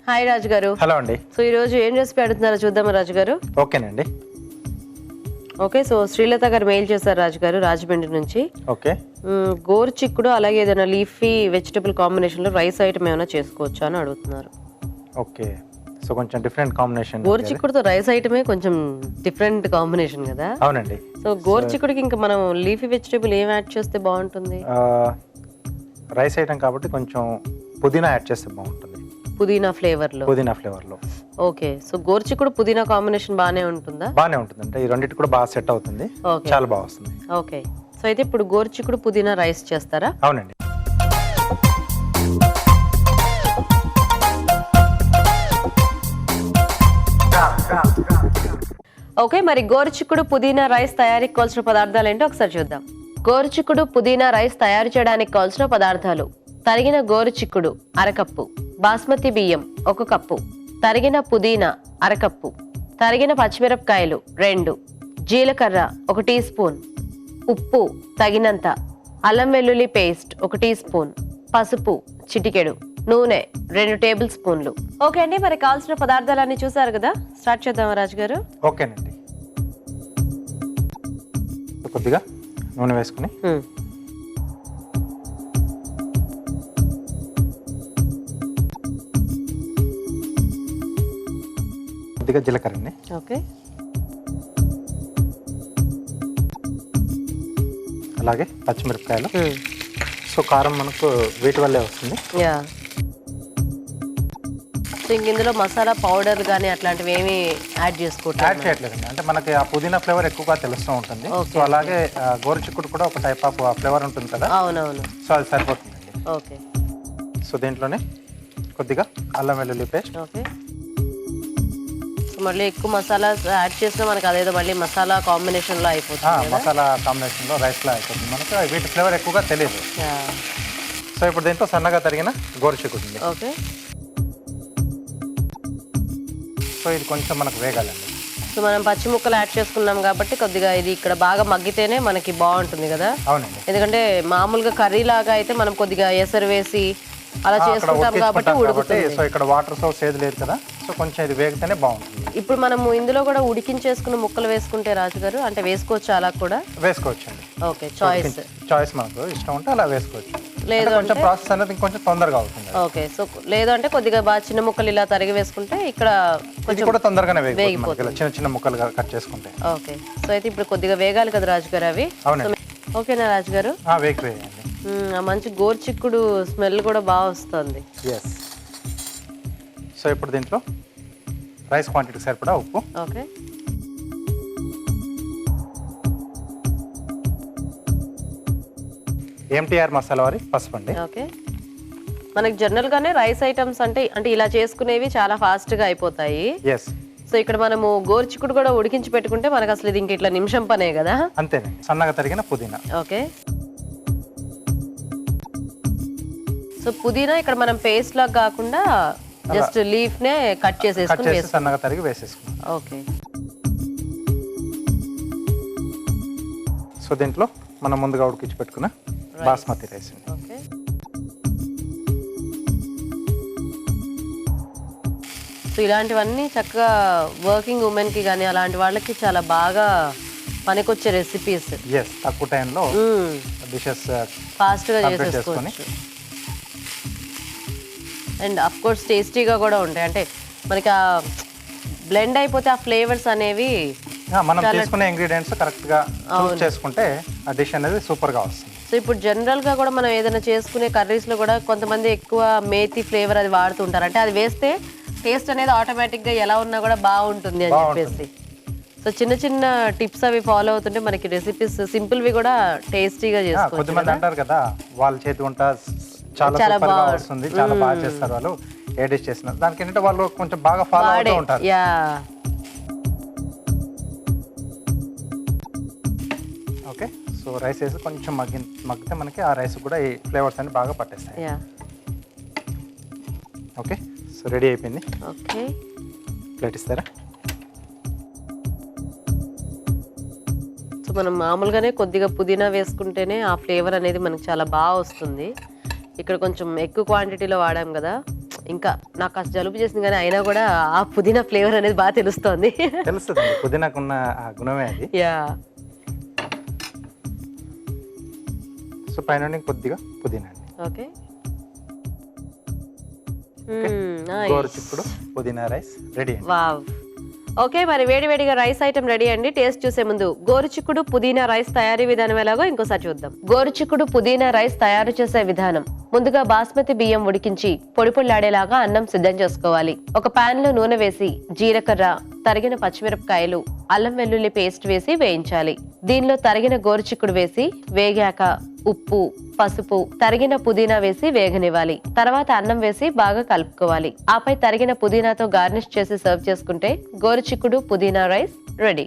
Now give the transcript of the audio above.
Hi రాజు గారు. Hello అండి. So ఈ రోజు ఏం రెసిపీ అడుగుతున్నారో చూద్దామా రాజు గారు? ఓకేనండి. ఓకే, సో శ్రీలత గారు మెయిల్ చేశారు రాజు గారు రాజమండ్రి నుంచి. ఓకే. గోరు చిక్కుడు అలాగే ఏదైనా లీఫీ వెజిటబుల్ కాంబినేషన్ లో రైస్ ఐటమ్ ఏమైనా చేసుకోవచ్చా అని అడుగుతున్నారు. ఓకే, సో కొంచెం డిఫరెంట్ కాంబినేషన్. గోరు చిక్కుడుతో రైస్ ఐటమే కొంచెం డిఫరెంట్ కాంబినేషన్ కదా. అవునండి. సో గోరు చిక్కుడుకి ఇంకా మనం లీఫీ వెజిటబుల్ ఏం యాడ్ చేస్తే బాగుంటుంది? రైస్ ఐటమ్ కాబట్టి కొంచెం పుదీనా యాడ్ చేస్తే బాగుంటుంది. పుదీనా ఫ్లేవర్ లో. ఓకే, సో గోరు చిక్కుడు పుదీనా కాంబినేషన్ బాగానే ఉంటుందా? బాగానే ఉంటుంది, అంటే ఈ రెండింటి కూడా బాగా సెట్ అవుతుంది. చాలా బాగా వస్తుంది. ఓకే, సో అయితే ఇప్పుడు గోరు చిక్కుడు పుదీనా రైస్ చేస్తారా? అవునండి. ఓకే, మరి గోరుచిక్కుడు పుదీనా రైస్ తయారీకి కావాల్సిన పదార్థాలు ఏంటో ఒకసారి చూద్దాం. గోరుచిక్కుడు పుదీనా రైస్ తయారు చేయడానికి కావాల్సిన పదార్థాలు: తరిగిన గోరుచిక్కుడు అరకప్పు, బాస్మతి బియ్యం 1 కప్పు, తరిగిన పుదీనా అరకప్పు, తరిగిన పచ్చిమిరపకాయలు 2, జీలకర్ర 1 టీ స్పూన్, ఉప్పు తగినంత, అల్లం వెల్లుల్లి పేస్ట్ 1 టీ స్పూన్, పసుపు చిటికెడు, నూనె 2 టేబుల్ స్పూన్లు. ఓకే అండి, మరి కావాల్సిన పదార్థాలన్నీ చూసారు కదా, స్టార్ట్ చేద్దామా రాజు గారు? ఓకేనండి. కొద్దిగా నూనె వేసుకుని కొద్దిగా జీలకర్ర అండి. ఓకే, అలాగే పచ్చిమిరపకాయలు. సో కారం మనకు వీటి వల్లే వస్తుంది. యా, సో ఇందులో మసాలా పౌడర్ కానీ అట్లాంటివి ఏమి యాడ్ యాడ్ చేయట్లేదండి, అంటే మనకి ఆ పుదీనా ఫ్లేవర్ ఎక్కువగా తెలుస్తూ ఉంటుంది. సో అలాగే గోరుచిక్కుడు కూడా ఒక టైప్ ఆఫ్ ఫ్లేవర్ ఉంటుంది కదా. అవునవును, సో అది సరిపోతుందండి. ఓకే, సో దీంట్లోనే కొద్దిగా అల్లం వెల్లుల్లి పేస్ట్. ఓకే, సో మళ్ళీ ఎక్కువ మసాలా యాడ్ చేసినా మనకి అదేదో మళ్ళీ మసాలా కాంబినేషన్లో అయిపోతుంది. మసాలా కాంబినేషన్లో రైస్లో అయిపోతుంది, మనకు వీటి ఫ్లేవర్ ఎక్కువగా తెలియదు. సో ఇప్పుడు దీంట్లో సన్నగా తరిగిన గోరుచిక్కుడు ఉంది. ఓకే, సో ఇది కొంచెం మనకు వేగాలండి. సో మనం పచ్చి ముక్కలు యాడ్ చేసుకున్నాం కాబట్టి కొద్దిగా ఇది ఇక్కడ బాగా మగ్గితేనే మనకి బాగుంటుంది కదా. అవునండి, ఎందుకంటే మామూలుగా కర్రీ లాగా అయితే మనం కొద్దిగా ఎసరు వేసి అలా చేసుకుంటాం కాబట్టి ఉడుకుతుంది. సో ఇక్కడ వాటర్ సోర్స్ ఏది లేదు కదా, సో కొంచెం ఇది వేగితేనే బాగుంటుంది. ఇప్పుడు మనము ఇందులో కూడా ఉడికించేసుకున్న ముక్కలు వేసుకుంటే రాజు గారు, అంటే వేసుకోవచ్చు అలా కూడా? వేసుకోవచ్చు అండి. ఓకే, చాయిస్ మనకు ఇష్టం ఉంటే అలా వేసుకోవచ్చు. లేదు కొంచెం ప్రాసెస్ అనేది ఇంకొంచెం తొందరగా అవుతుంది. ఓకే, సో లేదు అంటే కొద్దిగా బాగా చిన్న ముక్కలు ఇలా తరిగి వేసుకుంటే ఇక్కడ కొంచెం కూడా తొందరగానే వేగిపోతుంది, చిన్న చిన్న ముక్కలుగా కట్ చేసుకుంటే. ఓకే, సో అయితే ఇప్పుడు కొద్దిగా వేగాలి కదా రాజు గారు అవి. అవునండి. ఓకేనా రాజు గారు? వేయండి. మంచి గోరుచిక్కుడు స్మెల్ కూడా బాగా వస్తుంది. ఎస్. సో ఇప్పుడు దీంట్లో రైస్ క్వాంటిటీకి సరిపడా ఉప్పు. ఓకే, ఎంటీఆర్ మసాలా వారి పసుపు అండి. ఓకే, మనకి జనరల్ గానే రైస్ ఐటమ్స్ అంటే ఇలా చేసుకునేవి చాలా ఫాస్ట్ గా అయిపోతాయి. ఎస్. సో ఇక్కడ మనము గోరుచిక్కుడు కూడా ఉడికించి పెట్టుకుంటే మనకు అసలు ఇది ఇంక ఇట్లా నిమిషం పనే కదా. అంతేనండి. సన్నగా తరిగిన పుదీనా. ఓకే, సో పుదీనా ఇక్కడ మనం పేస్ట్ లాగా కాకుండా జస్ట్ లీఫ్ నే కట్ చేసేసుకుని సన్నగా తరిగి వేసేసుకున్నాం. ఓకే, సో దీంట్లో మనం ముందుగా ఉడికించి పెట్టుకున్న బాస్మతి రైస్. ఓకే, సో ఇలాంటివన్నీ చక్కగా వర్కింగ్ ఉమెన్ కి కానీ అలాంటి వాళ్ళకి చాలా బాగా పనికొచ్చే రెసిపీస్. ఎస్, తక్కువ టైంలో డిషెస్ ఫాస్ట్ గా చేసేసుకోవచ్చు. అండ్ అఫ్ కోర్స్ టేస్టీగా కూడా ఉంటాయి, అంటే మనకి ఆ బ్లెండ్ అయిపోతే ఆ ఫ్లేవర్స్ అనేవి మనం చేసుకునే ఇంగ్రీడియంట్స్ కరెక్ట్ గా చూస్ చేసుకుంటే ఆ డిష్ అనేది సూపర్ గా వస్తుంది. సో ఇప్పుడు జనరల్ గా కూడా మనం ఏదైనా చేసుకునే కర్రీస్ లో కూడా కొంతమంది ఎక్కువ మేతి ఫ్లేవర్ అది వాడుతుంటారు, అంటే అది వేస్తే టేస్ట్ అనేది ఆటోమేటిక్ గా ఎలా ఉన్నా కూడా బాగుంటుంది అని చెప్పేసి. సో చిన్న చిన్న టిప్స్ అవి ఫాలో అవుతుంటే మనకి రెసిపీస్ సింపుల్ వి కూడా టేస్టీగా చేసుకోవచ్చు. కొంతమంది అంటారు కదా, వాళ్ళ చేతి వంట చాలా బాగా వస్తుంది, చాలా బాగా చేస్తారు వాళ్ళు ఏ డిష్ చేసిన దానికి ఏంటంటే వాళ్ళు కొంచెం బాగా ఫాలో అవుతూ ఉంటారు. ఓకే, సో రైస్ వేసి కొంచెం మగ్గితే మనకి ఆ రైస్ కూడా ఈ ఫ్లేవర్స్ అన్ని బాగా పట్టేస్తాయి. ఓకే, సో రెడీ అయిపోయింది. ఓకే, ప్లేట్ ఇస్తారా? సో మనం మామూలుగానే కొద్దిగా పుదీనా వేసుకుంటేనే ఆ ఫ్లేవర్ అనేది మనకు చాలా బాగా వస్తుంది. ఇక్కడ కొంచెం ఎక్కువ క్వాంటిటీలో వాడాం కదా, ఇంకా నాకు అసలు జలుబు చేసింది కానీ అయినా కూడా ఆ పుదీనా ఫ్లేవర్ అనేది బాగా తెలుస్తోంది. తెలుస్తుంది పుదీనాకున్న ఆ గుణమే అది. యా. సో పైన కొద్దిగా పుదీనా అండి. ఓకే. గోరుచిక్కుడు పుదీనా రైస్ రెడీ అండి. వావ్. ఓకే, మరి వేడివేడిగా రైస్ ఐటమ్ రెడీ అండి. టేస్ట్ చూసే ముందు గోరుచిక్కుడు పుదీనా రైస్ తయారీ విధానం ఎలాగో ఇంకోసారి చూద్దాం. గోరుచిక్కుడు పుదీనా రైస్ తయారు చేసే విధానం: ముందుగా బాస్మతి బియ్యం ఉడికించి పొడి పొడిలాడేలాగా అన్నం సిద్ధం చేసుకోవాలి. ఒక పాన్ లో నూనె వేసి జీలకర్ర, తరిగిన పచ్చిమిరపకాయలు, అల్లం వెల్లుల్లి పేస్ట్ వేసి వేయించాలి. దీనిలో తరిగిన గోరుచిక్కుడు వేసి వేగాక ఉప్పు, పసుపు, తరిగిన పుదీనా వేసి వేగనివ్వాలి. తర్వాత అన్నం వేసి బాగా కలుపుకోవాలి. ఆపై తరిగిన పుదీనాతో గార్నిష్ చేసి సర్వ్ చేసుకుంటే గోరుచిక్కుడు పుదీనా రైస్ రెడీ.